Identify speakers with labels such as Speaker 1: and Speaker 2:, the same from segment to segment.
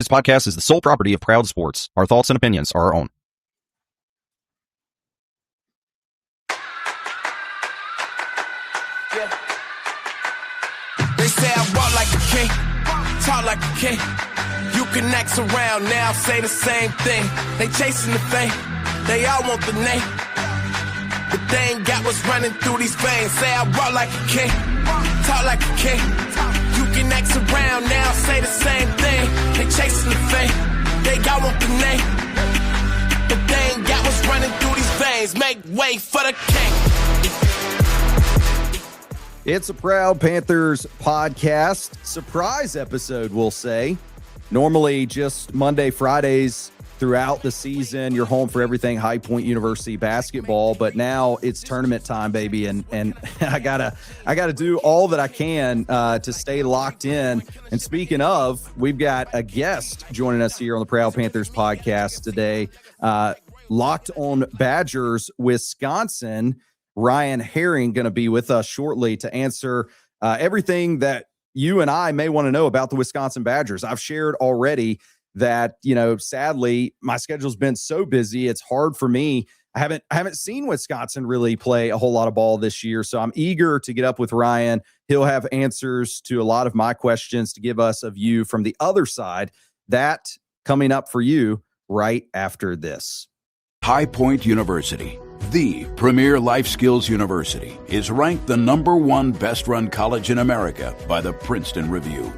Speaker 1: This podcast is the sole property of Proud Sports. Our thoughts and opinions are our own.
Speaker 2: Yeah. They say I walk like a king, talk like a king. You can act around now, say the same thing. They chasing the fame, they all want the name. But they ain't got what's running through these veins. Say I walk like a king, talk like a king. You can act around now, say the same thing. They chasing the fame, they all want the name. But they ain't got what's running through these veins. Make way for the king.
Speaker 3: It's a Proud Panthers podcast. Surprise episode, we'll say. Normally just Monday, Fridays throughout the season. You're home for everything High Point University basketball, but now it's tournament time, baby. And I gotta do all that I can to stay locked in. And speaking of, we've got a guest joining us here on the Proud Panthers podcast today. Locked on Badgers, Wisconsin. Ryan Haring going to be with us shortly to answer everything that you and I may want to know about the Wisconsin Badgers. I've shared already that, sadly, my schedule's been so busy. It's hard for me. I haven't seen Wisconsin really play a whole lot of ball this year. So I'm eager to get up with Ryan. He'll have answers to a lot of my questions to give us a view from the other side. That coming up for you right after this.
Speaker 4: High Point University, the premier life skills university, is ranked the #1 best-run college in America by the Princeton Review.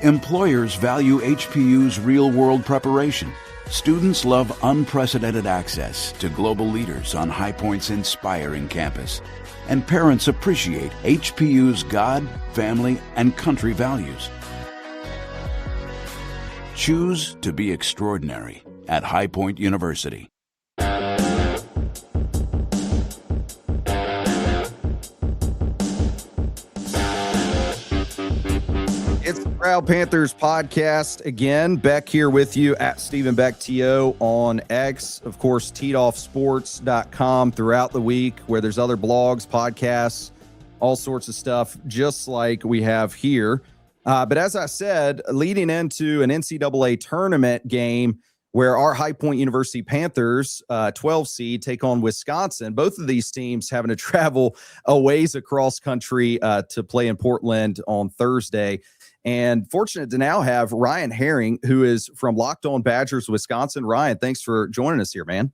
Speaker 4: Employers value HPU's real-world preparation. Students love unprecedented access to global leaders on High Point's inspiring campus. And parents appreciate HPU's God, family, and country values. Choose to be extraordinary at High Point University.
Speaker 3: It's the Proud Panthers podcast again. Beck here with you at Stephen Beck TO on X. Of course, teedoffsports.com throughout the week, where there's other blogs, podcasts, all sorts of stuff, just like we have here. But as I said, leading into an NCAA tournament game where our High Point University Panthers, 12 seed, take on Wisconsin. Both of these teams having to travel a ways across country to play in Portland on Thursday. And fortunate to now have Ryan Haring, who is from Locked On Badgers, Wisconsin. Ryan, thanks for joining us here, man.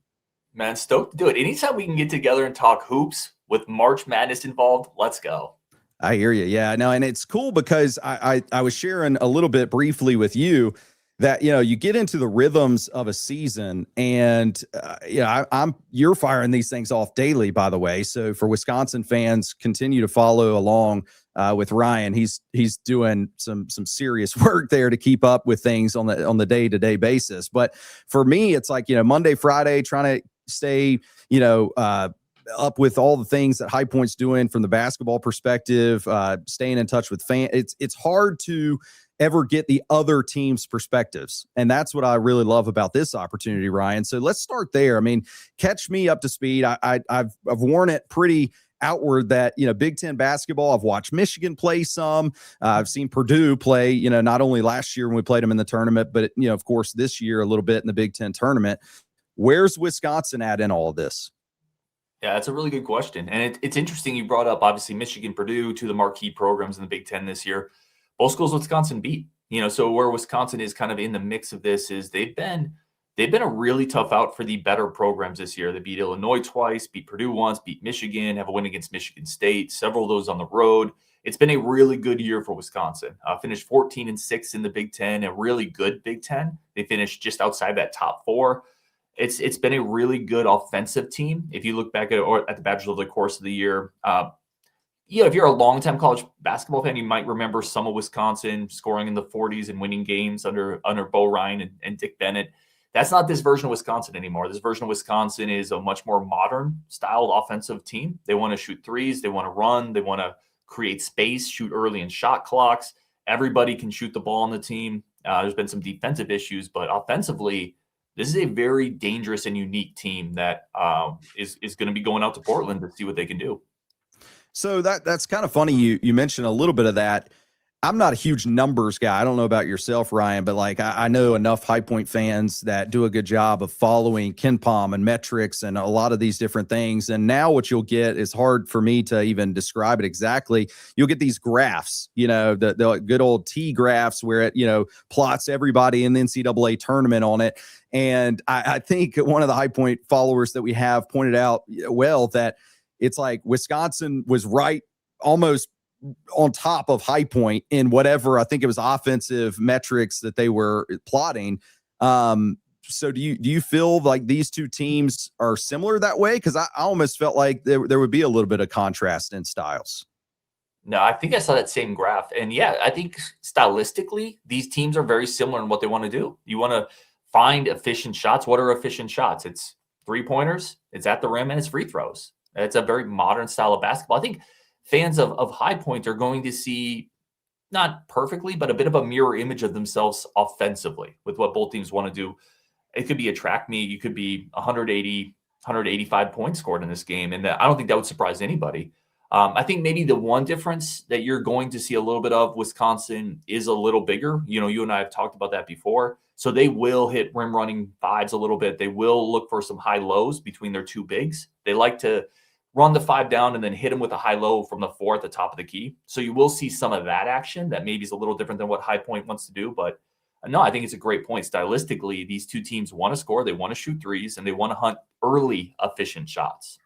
Speaker 5: Man, stoked to do it. Anytime we can get together and talk hoops with March Madness involved, let's go.
Speaker 3: I hear you. Yeah, no, and it's cool because I was sharing a little bit briefly with you that, you get into the rhythms of a season and, you're firing these things off daily, by the way. So for Wisconsin fans, continue to follow along with Ryan. He's doing some serious work there to keep up with things on the day-to-day basis. But for me, it's like, Monday, Friday, trying to stay, up with all the things that High Point's doing from the basketball perspective, staying in touch with fans. It's hard to ever get the other team's perspectives. And that's what I really love about this opportunity, Ryan. So let's start there. I mean, catch me up to speed. I've worn it pretty outward that, Big Ten basketball, I've watched Michigan play some. I've seen Purdue play, not only last year when we played them in the tournament, but, of course, this year a little bit in the Big Ten tournament. Where's Wisconsin at in all of this?
Speaker 5: Yeah, that's a really good question. And it's interesting you brought up, obviously, Michigan, Purdue, two of the marquee programs in the Big Ten this year. Both schools Wisconsin beat. So where Wisconsin is kind of in the mix of this is they've been a really tough out for the better programs this year. They beat Illinois twice, beat Purdue once, beat Michigan, have a win against Michigan State, several of those on the road. It's been a really good year for Wisconsin. Finished 14-6 in the Big Ten, a really good Big Ten. They finished just outside that top four. It's been a really good offensive team. If you look back at the Badgers over the course of the year, if you're a longtime college basketball fan, you might remember some of Wisconsin scoring in the 40s and winning games under Bo Ryan and Dick Bennett. That's not this version of Wisconsin anymore. This version of Wisconsin is a much more modern styled offensive team. They want to shoot threes. They want to run. They want to create space, shoot early in shot clocks. Everybody can shoot the ball on the team. There's been some defensive issues, but offensively, this is a very dangerous and unique team that is going to be going out to Portland to see what they can do.
Speaker 3: So that's kind of funny. You mentioned a little bit of that. I'm not a huge numbers guy. I don't know about yourself, Ryan, but like I know enough High Point fans that do a good job of following KenPom and metrics and a lot of these different things. And now what you'll get is hard for me to even describe it exactly. You'll get these graphs, the good old T graphs where it, plots everybody in the NCAA tournament on it. And I think one of the High Point followers that we have pointed out that it's like Wisconsin was right almost on top of High Point in whatever, I think it was offensive metrics that they were plotting. So do you feel like these two teams are similar that way? Because I almost felt like there would be a little bit of contrast in styles.
Speaker 5: No, I think I saw that same graph. And yeah, I think stylistically, these teams are very similar in what they want to do. You want to find efficient shots. What are efficient shots? It's 3-pointers, it's at the rim, and it's free throws. It's a very modern style of basketball. I think fans of High Point are going to see, not perfectly, but a bit of a mirror image of themselves offensively with what both teams want to do. It could be a track meet. You could be 180, 185 points scored in this game. And I don't think that would surprise anybody. I think maybe the one difference that you're going to see a little bit of Wisconsin is a little bigger. You and I have talked about that before. So they will hit rim running fives a little bit. They will look for some high lows between their two bigs. They like to run the 5 down and then hit them with a high low from the 4 at the top of the key. So you will see some of that action that maybe is a little different than what High Point wants to do. But no, I think it's a great point. Stylistically, these two teams want to score, they want to shoot threes, and they want to hunt early efficient shots.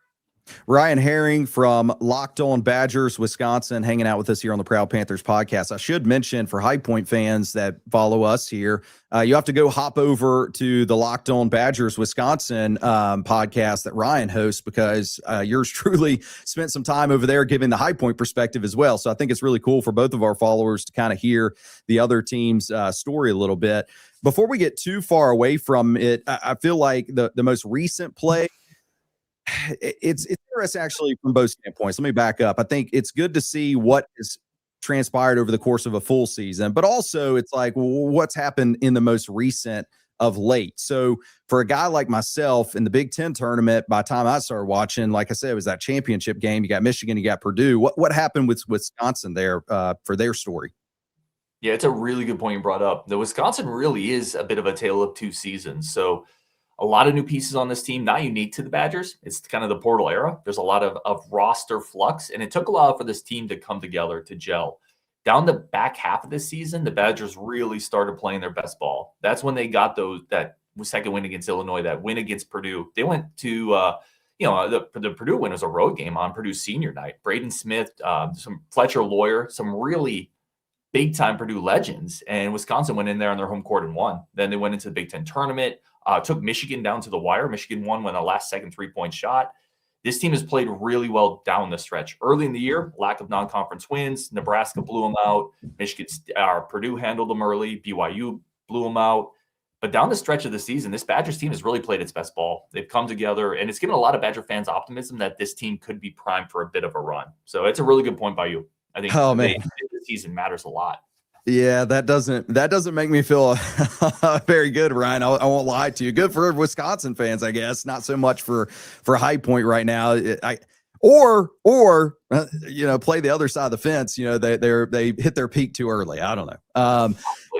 Speaker 3: Ryan Haring from Locked On Badgers, Wisconsin, hanging out with us here on the Proud Panthers podcast. I should mention for High Point fans that follow us here, you have to go hop over to the Locked On Badgers, Wisconsin podcast that Ryan hosts, because yours truly spent some time over there giving the High Point perspective as well. So I think it's really cool for both of our followers to kind of hear the other team's story a little bit. Before we get too far away from it, I feel like the most recent play, it's interesting actually from both standpoints. Let me back up. I think it's good to see what has transpired over the course of a full season, but also it's like, what's happened in the most recent of late. So for a guy like myself in the Big Ten tournament, by the time I started watching, like I said, it was that championship game. You got Michigan, you got Purdue. What happened with Wisconsin there for their story?
Speaker 5: Yeah, it's a really good point you brought up. The Wisconsin really is a bit of a tale of two seasons. So a lot of new pieces on this team, not unique to the Badgers. It's kind of the portal era. There's a lot of roster flux, and it took a while for this team to come together, to gel. Down the back half of this season, the Badgers really started playing their best ball. That's when they got that second win against Illinois, that win against Purdue. They went to, the Purdue win was a road game on Purdue's senior night. Braden Smith, some Fletcher Lawyer, some really big-time Purdue legends, and Wisconsin went in there on their home court and won. Then they went into the Big Ten tournament. Took Michigan down to the wire. Michigan won when a last-second three-point shot. This team has played really well down the stretch. Early in the year, lack of non-conference wins. Nebraska blew them out. Purdue handled them early. BYU blew them out. But down the stretch of the season, this Badgers team has really played its best ball. They've come together, and it's given a lot of Badger fans optimism that this team could be primed for a bit of a run. So it's a really good point by you. I think the season matters a lot.
Speaker 3: Yeah, that doesn't make me feel very good, Ryan. I won't lie to you. Good for Wisconsin fans, I guess. Not so much for High Point right now. Or play the other side of the fence. They hit their peak too early. I don't know.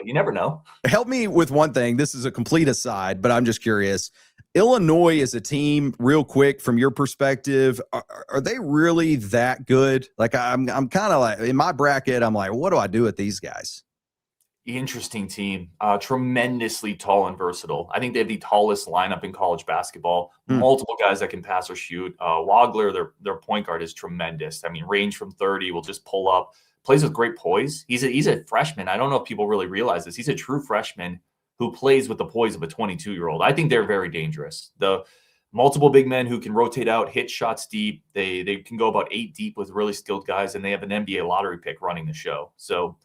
Speaker 5: You never know.
Speaker 3: Help me with one thing. This is a complete aside, but I'm just curious. Illinois is a team, real quick, from your perspective, are they really that good? Like I'm kind of like, in my bracket, I'm like, what do I do with these guys?
Speaker 5: Interesting team. Tremendously tall and versatile. I think they have the tallest lineup in college basketball. Multiple guys that can pass or shoot. Wagler, their point guard, is tremendous. I mean, range from 30, will just pull up. Plays with great poise. He's a freshman. I don't know if people really realize this. He's a true freshman who plays with the poise of a 22-year-old. I think they're very dangerous. The multiple big men who can rotate out, hit shots deep. They can go about 8 deep with really skilled guys, and they have an NBA lottery pick running the show. So,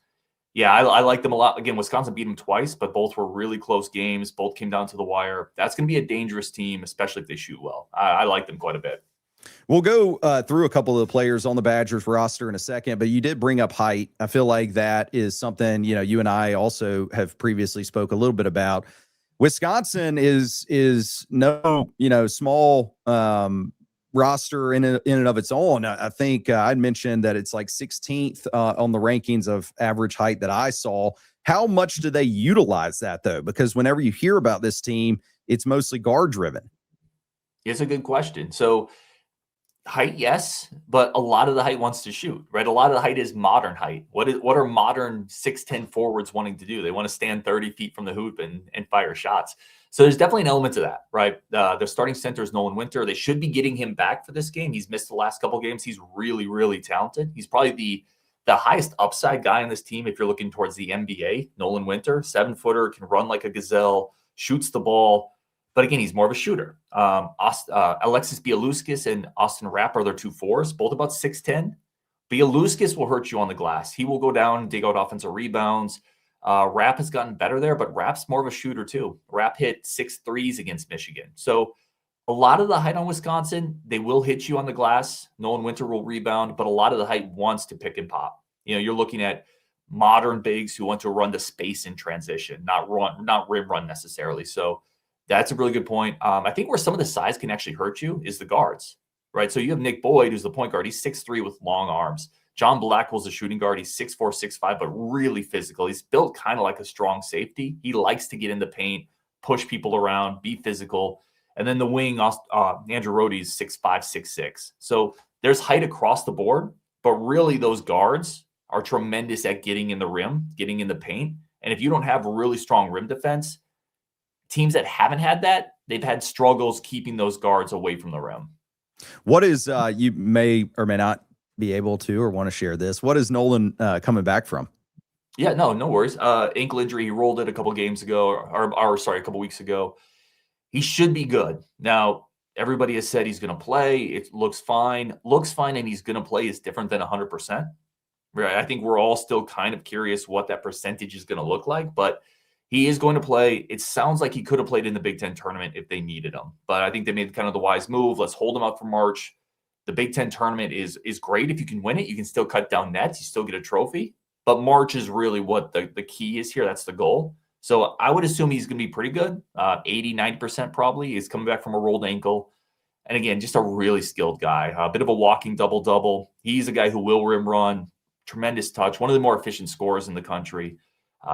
Speaker 5: yeah, I like them a lot. Again, Wisconsin beat them twice, but both were really close games. Both came down to the wire. That's going to be a dangerous team, especially if they shoot well. I like them quite a bit.
Speaker 3: We'll go through a couple of the players on the Badgers roster in a second, but you did bring up height. I feel like that is something, you and I also have previously spoke a little bit about. Wisconsin is no, small roster in and of its own. I think I'd mentioned that it's like 16th on the rankings of average height that I saw. How much do they utilize that, though? Because whenever you hear about this team, it's mostly guard driven.
Speaker 5: It's a good question. So height, yes, but a lot of the height wants to shoot, right? A lot of the height is modern height. What are modern 6'10" forwards wanting to do? They want to stand 30 feet from the hoop and fire shots. So there's definitely an element to that, right? Their starting center is Nolan Winter. They should be getting him back for this game. He's missed the last couple games. He's really, really talented. He's probably the highest upside guy on this team if you're looking towards the NBA. Nolan Winter, 7-footer, can run like a gazelle, shoots the ball. But again, he's more of a shooter. Alexis Bialuskis and Austin Rapp are their 2 4s, both about 6'10". Bialuskis will hurt you on the glass. He will go down and dig out offensive rebounds. Rapp has gotten better there, but Rapp's more of a shooter too. Rapp hit 6 threes against Michigan. So a lot of the height on Wisconsin, they will hit you on the glass. Nolan Winter will rebound, but a lot of the height wants to pick and pop. You're looking at modern bigs who want to run the space in transition, not rim run necessarily. So that's a really good point. I think where some of the size can actually hurt you is the guards, right? So you have Nick Boyd, who's the point guard. He's 6'3" with long arms. John Blackwell's a shooting guard. He's 6'4", 6'5", but really physical. He's built kind of like a strong safety. He likes to get in the paint, push people around, be physical. And then the wing, Andrew Rohde is 6'5", 6'6". So there's height across the board, but really those guards are tremendous at getting in the rim, getting in the paint. And if you don't have really strong rim defense, teams that haven't had that, they've had struggles keeping those guards away from the rim.
Speaker 3: What is, you may or may not be able to or want to share this, what is Nolan coming back from?
Speaker 5: Yeah, no worries. Ankle injury, he rolled it a couple games ago, a couple weeks ago. He should be good. Now, everybody has said he's going to play. It looks fine. And he's going to play is different than 100%. Right? I think we're all still kind of curious what that percentage is going to look like, but he is going to play. It sounds like he could have played in the Big Ten tournament if they needed him. But I think they made kind of the wise move. Let's hold him out for March. The Big Ten tournament is great. If you can win it, you can still cut down nets. You still get a trophy. But March is really what the key is here. That's the goal. So I would assume he's going to be pretty good. 80, 90% probably. He's coming back from a rolled ankle. And again, just a really skilled guy. A bit of a walking double-double. He's a guy who will rim run. Tremendous touch. One of the more efficient scorers in the country.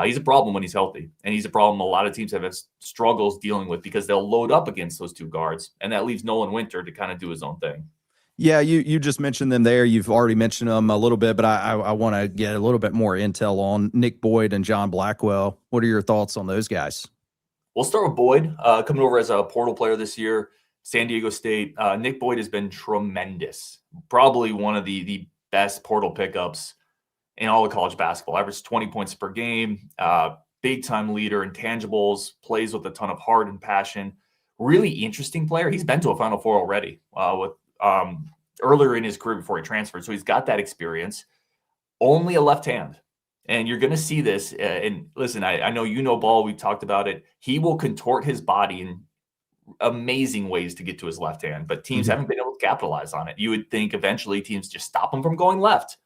Speaker 5: He's a problem when he's healthy. And he's a problem a lot of teams have struggles dealing with because they'll load up against those two guards. And that leaves Nolan Winter to kind of do his own thing.
Speaker 3: Yeah, you just mentioned them there. You've already mentioned them a little bit, but I want to get a little bit more intel on Nick Boyd and John Blackwell. What are your thoughts on those guys?
Speaker 5: We'll start with Boyd, coming over as a portal player this year, San Diego State. Nick Boyd has been tremendous. Probably one of the best portal pickups in all of college basketball. Averaged 20 points per game, big-time leader, intangibles, plays with a ton of heart and passion. Really interesting player. He's been to a Final Four already with earlier in his career before he transferred. So he's got that experience. Only a left hand. And you're going to see this. And listen, I know you know ball. We talked about it. He will contort his body in amazing ways to get to his left hand. But teams haven't been able to capitalize on it. You would think eventually teams just stop him from going left.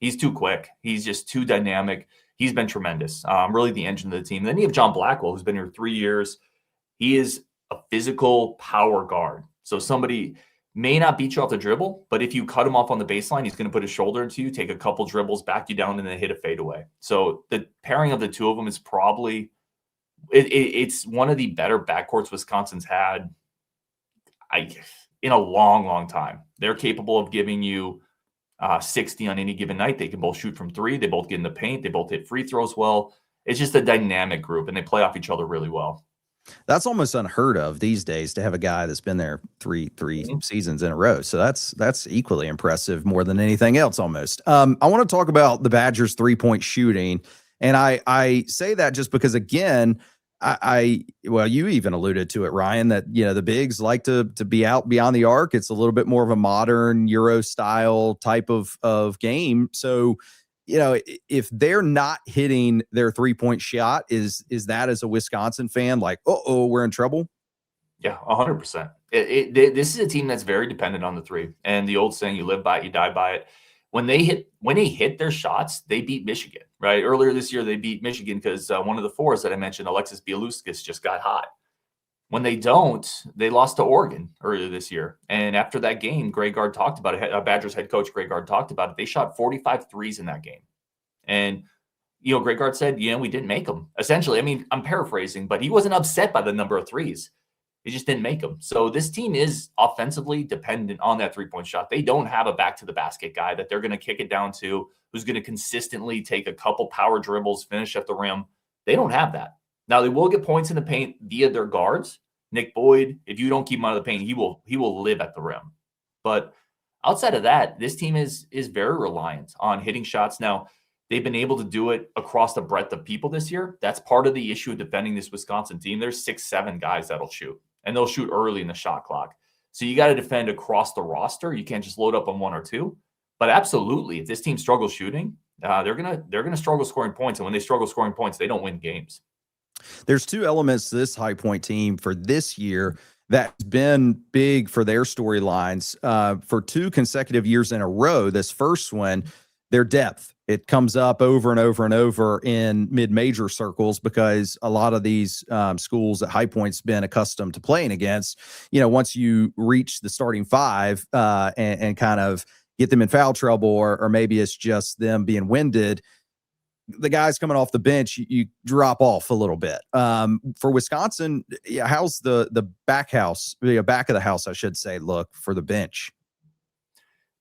Speaker 5: He's too quick. He's just too dynamic. He's been tremendous. Really the engine of the team. And then you have John Blackwell, who's been here 3 years. He is a physical power guard. So somebody may not beat you off the dribble, but if you cut him off on the baseline, he's going to put his shoulder into you, take a couple dribbles, back you down, and then hit a fadeaway. So the pairing of the two of them is probably it's one of the better backcourts Wisconsin's had in a long, long time. They're capable of giving you 60 on any given night. They can both shoot from three. They both get in the paint. They both hit free throws well. It's just a dynamic group, and they play off each other really well.
Speaker 3: That's almost unheard of these days to have a guy that's been there three seasons in a row. So that's equally impressive more than anything else almost. I want to talk about the Badgers 3-point shooting. And I say that just because, again, well, you even alluded to it, Ryan, that, the bigs like to be out beyond the arc. It's a little bit more of a modern Euro style type of game. So, if they're not hitting their 3-point shot, is that, as a Wisconsin fan, like, we're in trouble?
Speaker 5: Yeah, 100%. This is a team that's very dependent on the three. And the old saying, you live by it, you die by it. When they hit their shots, they beat Michigan, right? Earlier this year, they beat Michigan because one of the fours that I mentioned, Alexis Bialuskis, just got hot. When they don't, they lost to Oregon earlier this year. And after that game, Greg Gard talked about it. Badgers head coach Greg Gard talked about it. They shot 45 threes in that game. And, Greg Gard said, we didn't make them. Essentially, I mean, I'm paraphrasing, but he wasn't upset by the number of threes. He just didn't make them. So this team is offensively dependent on that three-point shot. They don't have a back-to-the-basket guy that they're going to kick it down to, who's going to consistently take a couple power dribbles, finish at the rim. They don't have that. Now, they will get points in the paint via their guards. Nick Boyd, if you don't keep him out of the paint, he will live at the rim. But outside of that, this team is very reliant on hitting shots. Now, they've been able to do it across the breadth of people this year. That's part of the issue of defending this Wisconsin team. There's 6-7 guys that'll shoot, and they'll shoot early in the shot clock. So you got to defend across the roster. You can't just load up on one or two. But absolutely, if this team struggles shooting, they're gonna struggle scoring points. And when they struggle scoring points, they don't win games.
Speaker 3: There's two elements to this High Point team for this year that's been big for their storylines for 2 consecutive years in a row. This first one, their depth. It comes up over and over and over in mid-major circles because a lot of these schools that High Point's been accustomed to playing against, once you reach the starting 5 and kind of get them in foul trouble, or maybe it's just them being winded, the guys coming off the bench, you drop off a little bit. For Wisconsin, how's the back of the house, I should say, look for the bench?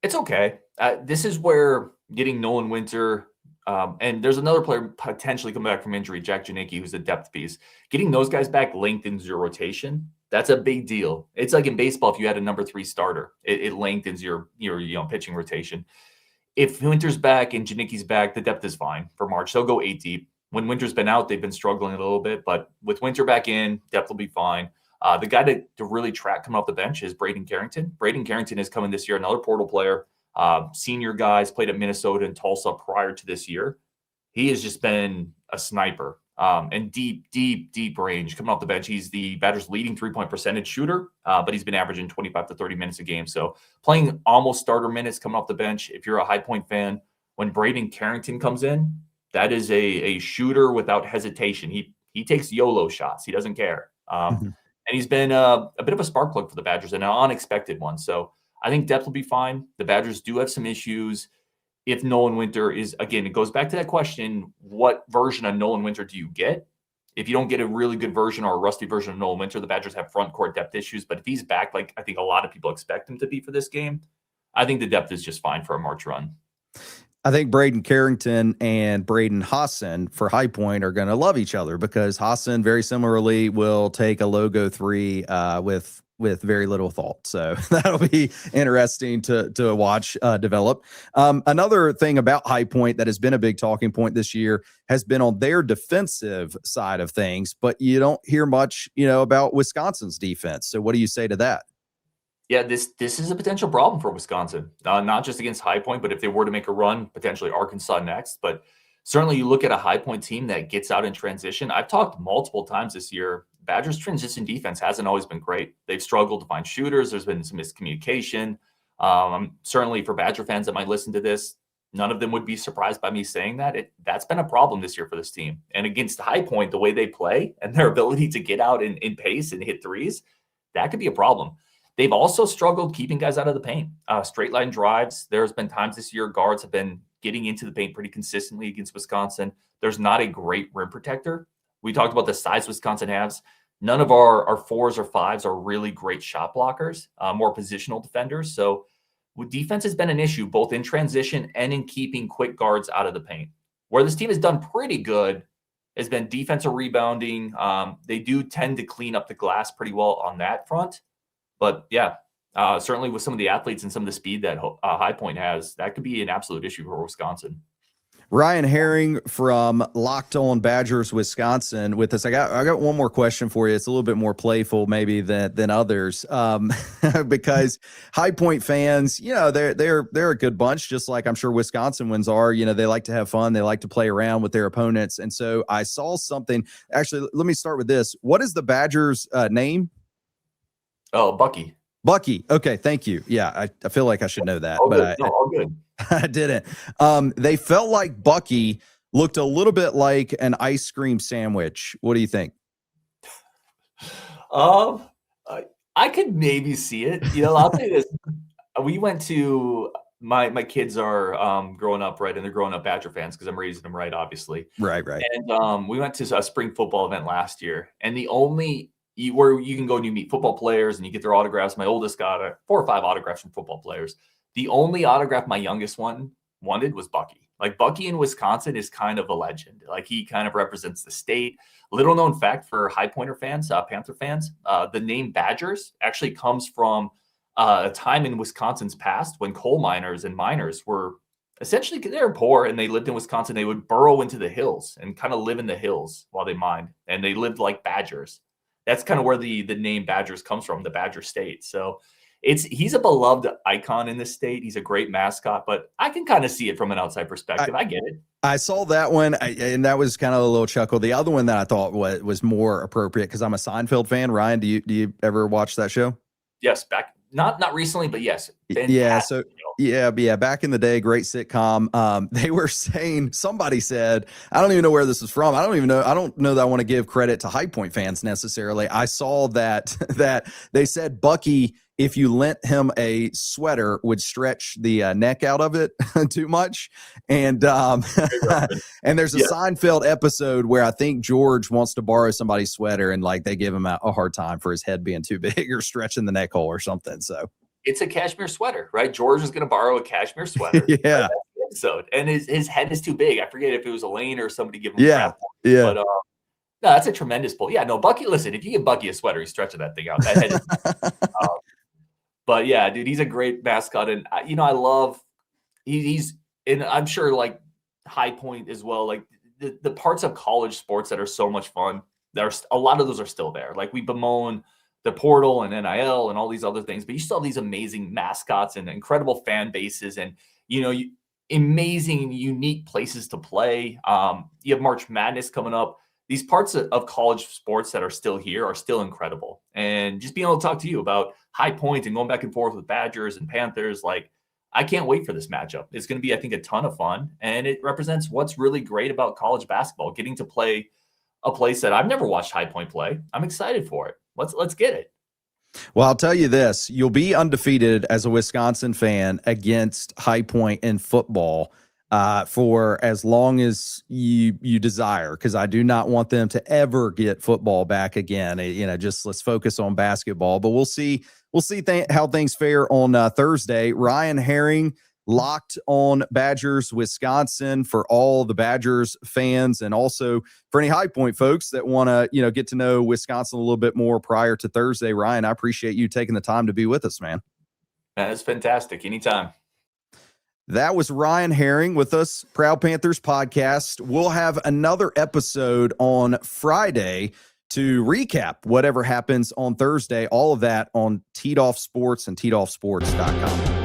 Speaker 5: It's okay. This is where getting Nolan Winter, and there's another player potentially coming back from injury, Jack Janicki, who's a depth piece. Getting those guys back lengthens your rotation. That's a big deal. It's like in baseball, if you had a number 3 starter, it lengthens your pitching rotation. If Winter's back and Janicki's back, the depth is fine for March. They'll go 8 deep. When Winter's been out, they've been struggling a little bit, but with Winter back in, depth will be fine. The guy to really track coming off the bench is Braden Carrington. Braden Carrington is coming this year, another portal player. Senior guys, played at Minnesota and Tulsa prior to this year. He has just been a sniper and deep range coming off the bench. He's the Badgers' leading 3-point percentage shooter, but he's been averaging 25 to 30 minutes a game. So playing almost starter minutes coming off the bench. If you're a High Point fan, when Braden Carrington comes in, that is a shooter without hesitation. He takes YOLO shots. He doesn't care. And he's been a bit of a spark plug for the Badgers and an unexpected one. So I think depth will be fine. The Badgers do have some issues. If Nolan Winter is, again, it goes back to that question, what version of Nolan Winter do you get? If you don't get a really good version or a rusty version of Nolan Winter, the Badgers have front court depth issues. But if he's back, like I think a lot of people expect him to be for this game, I think the depth is just fine for a March run.
Speaker 3: I think Braden Carrington and Braden Hassan for High Point are going to love each other because Hassan very similarly will take a logo 3 with very little thought. So that'll be interesting to watch develop. Another thing about High Point that has been a big talking point this year has been on their defensive side of things, but you don't hear much, about Wisconsin's defense. So what do you say to that?
Speaker 5: Yeah, this is a potential problem for Wisconsin, not just against High Point, but if they were to make a run, potentially Arkansas next. But certainly you look at a High Point team that gets out in transition. I've talked multiple times this year, Badgers' transition defense hasn't always been great. They've struggled to find shooters. There's been some miscommunication. Certainly for Badger fans that might listen to this, none of them would be surprised by me saying that. That's been a problem this year for this team. And against High Point, the way they play and their ability to get out in pace and hit threes, that could be a problem. They've also struggled keeping guys out of the paint. Straight line drives. There's been times this year guards have been getting into the paint pretty consistently against Wisconsin. There's not a great rim protector. We talked about the size Wisconsin has. None of our 4s or 5s are really great shot blockers, more positional defenders. So defense has been an issue both in transition and in keeping quick guards out of the paint. Where this team has done pretty good has been defensive rebounding. They do tend to clean up the glass pretty well on that front. But yeah, certainly with some of the athletes and some of the speed that High Point has, that could be an absolute issue for Wisconsin.
Speaker 3: Ryan Haring from Locked On Badgers, Wisconsin, with us. I got one more question for you. It's a little bit more playful, maybe than others, because High Point fans, they're a good bunch, just like I'm sure Wisconsin ones are. They like to have fun, they like to play around with their opponents, and so I saw something. Actually, let me start with this. What is the Badgers' name?
Speaker 5: Oh, Bucky.
Speaker 3: Bucky. Okay, thank you. Yeah, I feel like I should know that,
Speaker 5: all
Speaker 3: but
Speaker 5: good. All good.
Speaker 3: I didn't. They felt like Bucky looked a little bit like an ice cream sandwich. What do you think?
Speaker 5: Um, I could maybe see it. I'll tell you this. We went to my kids are growing up, right, and they're growing up Badger fans because I'm raising them right, obviously.
Speaker 3: Right.
Speaker 5: And we went to a spring football event last year, and the only where you can go and you meet football players and you get their autographs. My oldest got 4 or 5 autographs from football players. The only autograph my youngest one wanted was Bucky. Like, Bucky in Wisconsin is kind of a legend. Like, he kind of represents the state. Little known fact for High Pointer fans, Panther fans, the name Badgers actually comes from a time in Wisconsin's past when coal miners and miners were essentially, they were poor and they lived in Wisconsin. They would burrow into the hills and kind of live in the hills while they mined, and they lived like badgers. That's kind of where the name Badgers comes from, the Badger State. So he's a beloved icon in this state. He's a great mascot, but I can kind of see it from an outside perspective. I get it.
Speaker 3: I saw that one, and that was kind of a little chuckle. The other one that I thought was more appropriate, because I'm a Seinfeld fan. Ryan, do you ever watch that show?
Speaker 5: Yes, not recently, but yes.
Speaker 3: Yeah. So yeah, back in the day, great sitcom. They were saying, somebody said, I don't even know where this is from. I don't know that I want to give credit to High Point fans necessarily. I saw that they said Bucky, if you lent him a sweater, would stretch the neck out of it too much. And and there's a Seinfeld episode where I think George wants to borrow somebody's sweater, and like they give him a hard time for his head being too big or stretching the neck hole or something. So
Speaker 5: it's a cashmere sweater, right? George is going to borrow a cashmere sweater.
Speaker 3: Yeah.
Speaker 5: Episode, and his head is too big. I forget if it was Elaine or somebody giving him
Speaker 3: crap.
Speaker 5: Yeah. But no, that's a tremendous pull. Yeah, no, Bucky, listen, if you give Bucky a sweater, he's stretching that thing out. That head is but yeah, dude, he's a great mascot. And I love he's, and I'm sure like High Point as well, like the parts of college sports that are so much fun, there's a lot of those are still there. Like, we bemoan the portal and NIL and all these other things, but you still have these amazing mascots and incredible fan bases, and amazing, unique places to play. You have March Madness coming up. These parts of college sports that are still here are still incredible. And just being able to talk to you about High Point and going back and forth with Badgers and Panthers, like, I can't wait for this matchup. It's going to be, I think, a ton of fun. And it represents what's really great about college basketball, getting to play a place that I've never watched High Point play. I'm excited for it. Let's get it.
Speaker 3: Well, I'll tell you this, you'll be undefeated as a Wisconsin fan against High Point in football for as long as you desire, because I do not want them to ever get football back again. Just let's focus on basketball. But we'll see how things fare on Thursday. Ryan Haring, locked on Badgers Wisconsin, for all the Badgers fans, and also for any High Point folks that want to get to know Wisconsin a little bit more prior to Thursday. Ryan, I appreciate you taking the time to be with us, man.
Speaker 5: That's fantastic. Anytime.
Speaker 3: That was Ryan Haring with us, Proud Panthers podcast. We'll have another episode on Friday to recap whatever happens on Thursday. All of that on Teed Off Sports and teedoffsports.com.